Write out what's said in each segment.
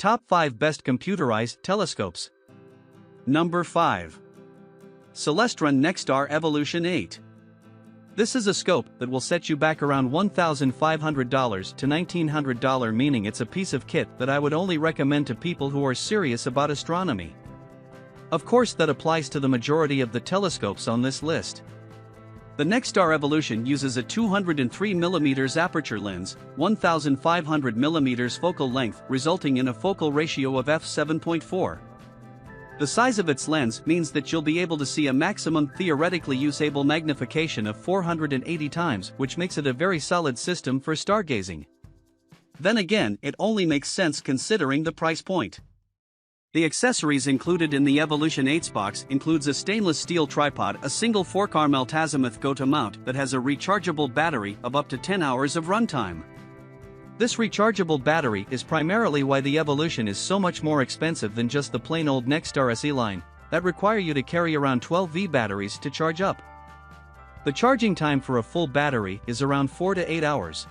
Top 5 Best Computerized Telescopes. Number 5. Celestron Nexstar Evolution 8. This is a scope that will set you back around $1,500 to $1,900, meaning it's a piece of kit that I would only recommend to people who are serious about astronomy. Of course, that applies to the majority of the telescopes on this list. The Nexstar Evolution uses a 203mm aperture lens, 1,500mm focal length, resulting in a focal ratio of f7.4. The size of its lens means that you'll be able to see a maximum theoretically usable magnification of 480 times, which makes it a very solid system for stargazing. Then again, it only makes sense considering the price point. The accessories included in the Evolution 8's box includes a stainless steel tripod, a single fork-arm altazimuth go-to mount that has a rechargeable battery of up to 10 hours of runtime. This rechargeable battery is primarily why the Evolution is so much more expensive than just the plain old Nexstar SE line, that require you to carry around 12V batteries to charge up. The charging time for a full battery is around 4 to 8 hours.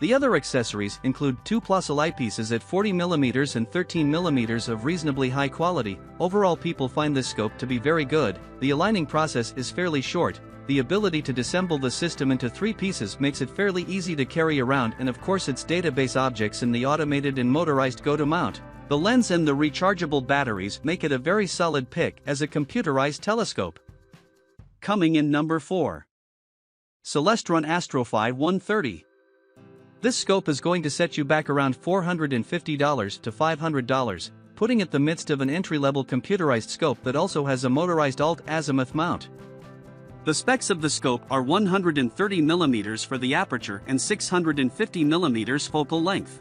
The other accessories include two Plus eyepieces at 40mm and 13mm of reasonably high quality. Overall, people find this scope to be very good. The aligning process is fairly short. The ability to disassemble the system into 3 pieces makes it fairly easy to carry around, and of course its database objects in the automated and motorized go-to mount. The lens and the rechargeable batteries make it a very solid pick as a computerized telescope. Coming in number 4. Celestron AstroFi 130. This scope is going to set you back around $450 to $500, putting it in the midst of an entry-level computerized scope that also has a motorized alt-azimuth mount. The specs of the scope are 130mm for the aperture and 650mm focal length.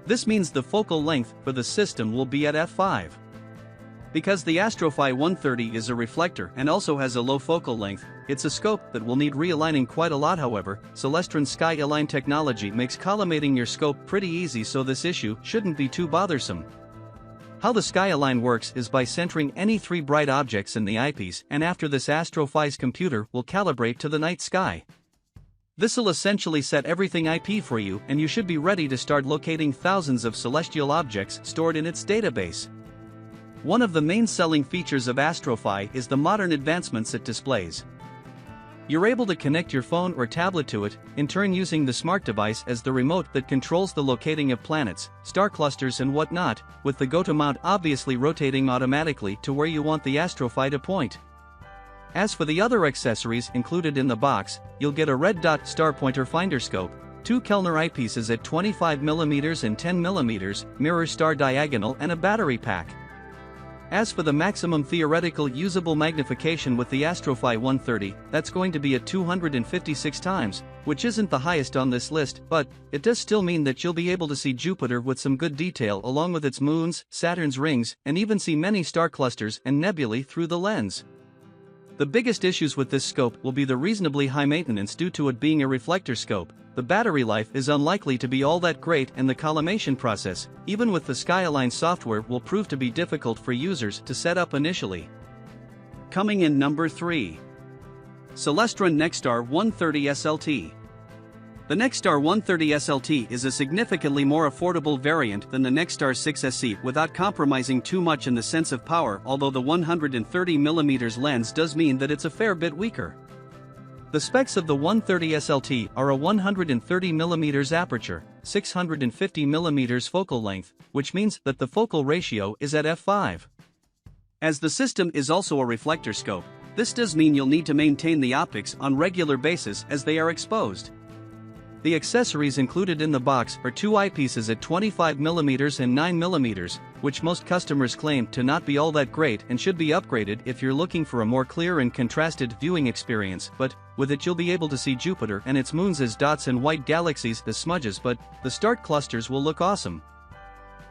This means the focal length for the system will be at f5. Because the AstroFi 130 is a reflector and also has a low focal length, it's a scope that will need realigning quite a lot. However, Celestron's Sky Align technology makes collimating your scope pretty easy, so this issue shouldn't be too bothersome. How the Sky Align works is by centering any 3 bright objects in the eyepiece, and after this AstroFi's computer will calibrate to the night sky. This'll essentially set everything IP for you, and you should be ready to start locating thousands of celestial objects stored in its database. One of the main selling features of AstroFi is the modern advancements it displays. You're able to connect your phone or tablet to it, in turn using the smart device as the remote that controls the locating of planets, star clusters and whatnot, with the go-to mount obviously rotating automatically to where you want the AstroFi to point. As for the other accessories included in the box, you'll get a red dot star pointer finder scope, 2 Kellner eyepieces at 25mm and 10mm, mirror star diagonal, and a battery pack. As for the maximum theoretical usable magnification with the AstroFi 130, that's going to be at 256 times, which isn't the highest on this list, but it does still mean that you'll be able to see Jupiter with some good detail along with its moons, Saturn's rings, and even see many star clusters and nebulae through the lens. The biggest issues with this scope will be the reasonably high maintenance due to it being a reflector scope. The battery life is unlikely to be all that great, and the collimation process, even with the Sky Align software, will prove to be difficult for users to set up initially. Coming in number 3. Celestron Nexstar 130 SLT. The Nexstar 130 SLT is a significantly more affordable variant than the Nexstar 6 SE without compromising too much in the sense of power, although the 130mm lens does mean that it's a fair bit weaker. The specs of the 130 SLT are a 130mm aperture, 650mm focal length, which means that the focal ratio is at f5. As the system is also a reflector scope, this does mean you'll need to maintain the optics on regular basis as they are exposed. The accessories included in the box are 2 eyepieces at 25mm and 9mm, which most customers claim to not be all that great and should be upgraded if you're looking for a more clear and contrasted viewing experience, but with it you'll be able to see Jupiter and its moons as dots and white galaxies as smudges, but the star clusters will look awesome.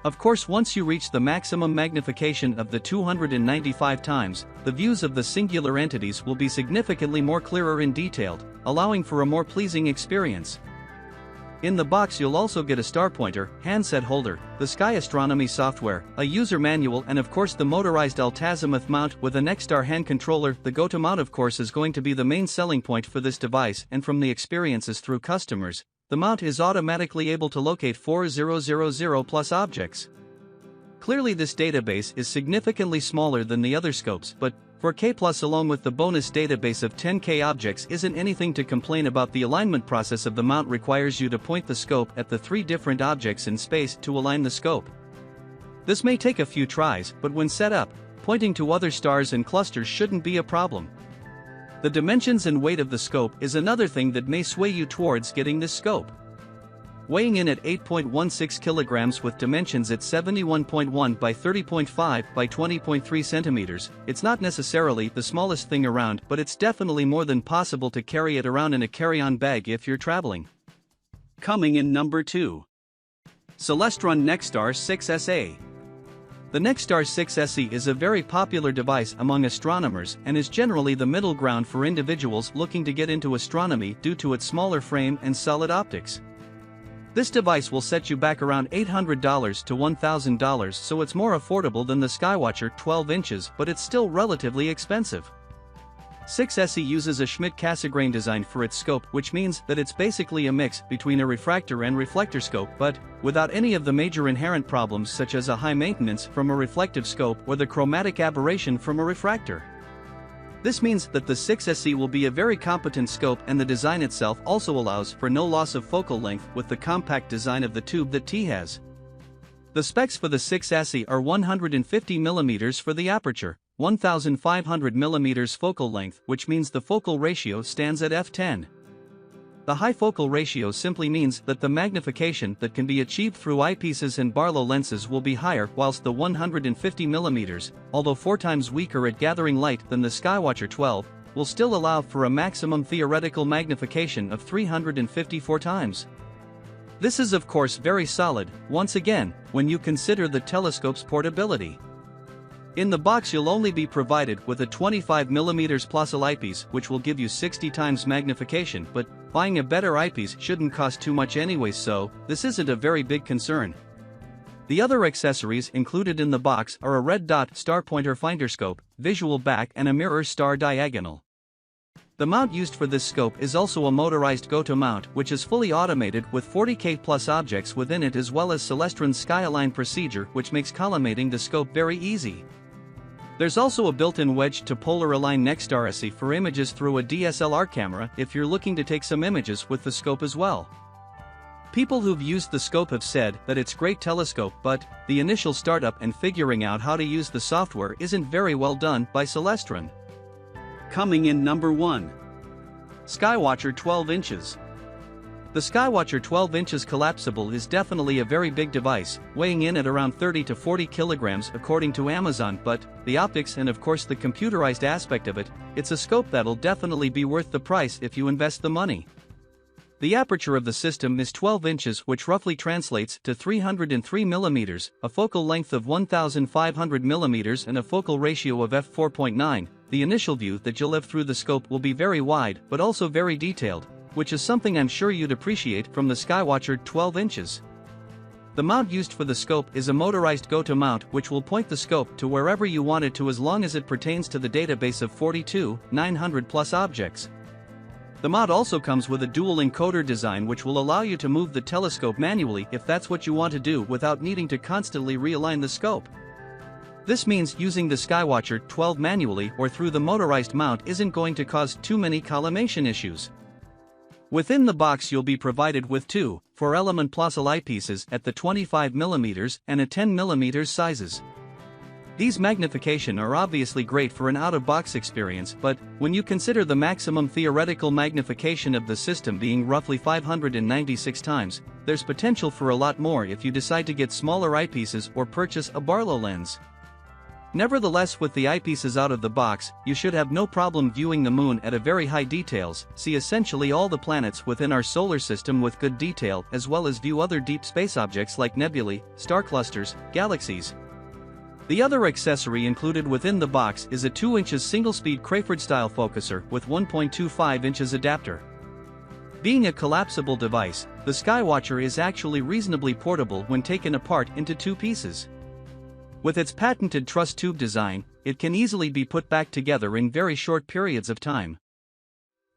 Of course, once you reach the maximum magnification of the 295 times, the views of the singular entities will be significantly more clearer and detailed, allowing for a more pleasing experience. In the box you'll also get a star pointer, handset holder, the Sky Astronomy software, a user manual, and of course the motorized altazimuth mount with a Nexstar hand controller. The go-to mount of course is going to be the main selling point for this device, and from the experiences through customers, the mount is automatically able to locate 4000 plus objects. Clearly this database is significantly smaller than the other scopes, but 4K plus along with the bonus database of 10K objects isn't anything to complain about. The alignment process of the mount requires you to point the scope at the 3 different objects in space to align the scope. This may take a few tries, but when set up, pointing to other stars and clusters shouldn't be a problem. The dimensions and weight of the scope is another thing that may sway you towards getting this scope. Weighing in at 8.16 kilograms with dimensions at 71.1 by 30.5 by 20.3 centimeters, it's not necessarily the smallest thing around, but it's definitely more than possible to carry it around in a carry-on bag if you're traveling. Coming in number 2. Celestron Nexstar 6SA. The Nexstar 6SE is a very popular device among astronomers and is generally the middle ground for individuals looking to get into astronomy due to its smaller frame and solid optics. This device will set you back around $800 to $1,000, so it's more affordable than the Skywatcher 12 inches, but it's still relatively expensive. 6SE uses a Schmidt-Cassegrain design for its scope, which means that it's basically a mix between a refractor and reflector scope, but without any of the major inherent problems such as a high maintenance from a reflective scope or the chromatic aberration from a refractor. This means that the 6SE will be a very competent scope, and the design itself also allows for no loss of focal length with the compact design of the tube that T has. The specs for the 6SE are 150 mm for the aperture, 1500 mm focal length, which means the focal ratio stands at f10. The high focal ratio simply means that the magnification that can be achieved through eyepieces and Barlow lenses will be higher, whilst the 150 mm, although 4 times weaker at gathering light than the Skywatcher 12, will still allow for a maximum theoretical magnification of 354 times. This is of course very solid, once again, when you consider the telescope's portability. In the box you'll only be provided with a 25 mm plus eyepiece, which will give you 60 times magnification, but buying a better eyepiece shouldn't cost too much anyway, so this isn't a very big concern. The other accessories included in the box are a red dot star pointer finder scope, visual back and a mirror star diagonal. The mount used for this scope is also a motorized go-to mount, which is fully automated with 40K plus objects within it, as well as Celestron's Sky-Align procedure, which makes collimating the scope very easy. There's also a built-in wedge to polar align Nexstar SE for images through a DSLR camera if you're looking to take some images with the scope as well. People who've used the scope have said that it's a great telescope, but the initial startup and figuring out how to use the software isn't very well done by Celestron. Coming in number 1. Skywatcher 12 inches. The Skywatcher 12 inches collapsible is definitely a very big device, weighing in at around 30 to 40 kilograms according to Amazon, but the optics and of course the computerized aspect of it, it's a scope that'll definitely be worth the price if you invest the money. The aperture of the system is 12 inches, which roughly translates to 303 mm, a focal length of 1500 mm and a focal ratio of f4.9. The initial view that you'll have through the scope will be very wide but also very detailed, which is something I'm sure you'd appreciate from the Skywatcher 12 inches. The mount used for the scope is a motorized go-to mount, which will point the scope to wherever you want it to as long as it pertains to the database of 42,900 plus objects. The mount also comes with a dual encoder design, which will allow you to move the telescope manually if that's what you want to do without needing to constantly realign the scope. This means using the Skywatcher 12 manually or through the motorized mount isn't going to cause too many collimation issues. Within the box you'll be provided with 2 4-element plus eyepieces at the 25 mm and a 10 mm sizes. These magnification are obviously great for an out-of-box experience, but when you consider the maximum theoretical magnification of the system being roughly 596 times, there's potential for a lot more if you decide to get smaller eyepieces or purchase a Barlow lens. Nevertheless, with the eyepieces out of the box, you should have no problem viewing the moon at a very high details, see essentially all the planets within our solar system with good detail, as well as view other deep space objects like nebulae, star clusters, galaxies. The other accessory included within the box is a 2 inches single-speed Crayford-style focuser with 1.25 inches adapter. Being a collapsible device, the Skywatcher is actually reasonably portable when taken apart into 2 pieces. With its patented truss tube design, it can easily be put back together in very short periods of time.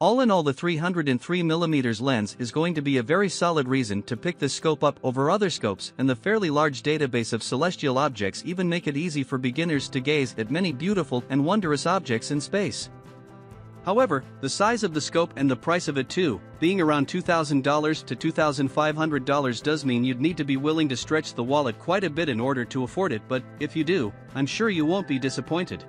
All in all, the 303mm lens is going to be a very solid reason to pick this scope up over other scopes, and the fairly large database of celestial objects even make it easy for beginners to gaze at many beautiful and wondrous objects in space. However, the size of the scope and the price of it too, being around $2,000 to $2,500, does mean you'd need to be willing to stretch the wallet quite a bit in order to afford it, but if you do, I'm sure you won't be disappointed.